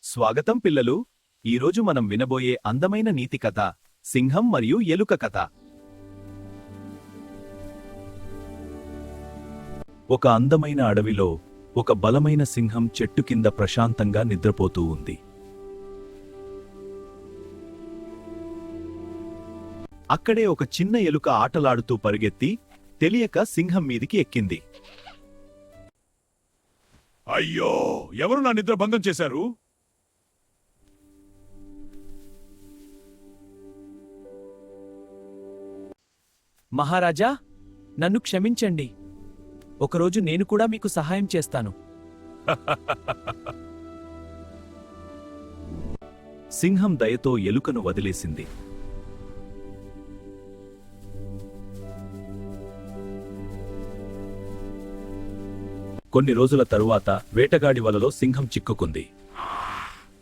స్వాగతం పిల్లలు. ఈరోజు మనం వినబోయే అందమైన నీతి కథ సింహం మరియు ఎలుక కథ. ఒక అందమైన అడవిలో ఒక బలమైన సింహం చెట్టు కింద ప్రశాంతంగా నిద్రపోతూ ఉంది. అక్కడే ఒక చిన్న ఎలుక ఆటలాడుతూ పరుగెత్తి తెలియక సింహం మీదికి ఎక్కింది. అయ్యో, ఎవరు నా నిద్ర భంగం చేశారు? మహారాజా, నన్ను క్షమించండి. ఒకరోజు నేను కూడా మీకు సహాయం చేస్తాను. సింహం దయతో ఎలుకను వదిలేసింది. కొన్ని రోజుల తరువాత వేటగాడి వలలో సింహం చిక్కుకుంది.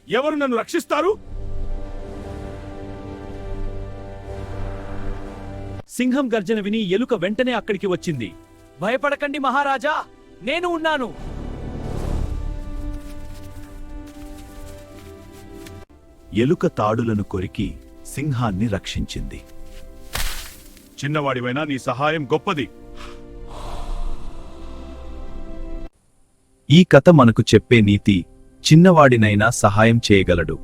ఎవరు నన్ను రక్షిస్తారు? సింహం గర్జన విని ఎలుక వెంటనే అక్కడికి వచ్చింది. భయపడకండి మహారాజా, నేను ఉన్నాను. ఎలుక తాడులను కొరికి సింహాన్ని రక్షించింది. చిన్నవాడివైనా నీ సహాయం గొప్పది. ఈ కథ మనకు చెప్పే నీతి, చిన్నవాడినైనా సహాయం చేయగలడు.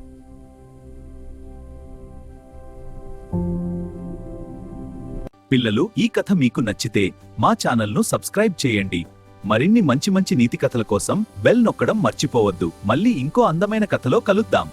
పిల్లలు, ఈ కథ మీకు నచ్చితే మా ఛానల్ను సబ్స్క్రైబ్ చేయండి. మరిన్ని మంచి మంచి నీతి కథల కోసం బెల్ నొక్కడం మర్చిపోవద్దు. మళ్ళీ ఇంకో అందమైన కథలో కలుద్దాం.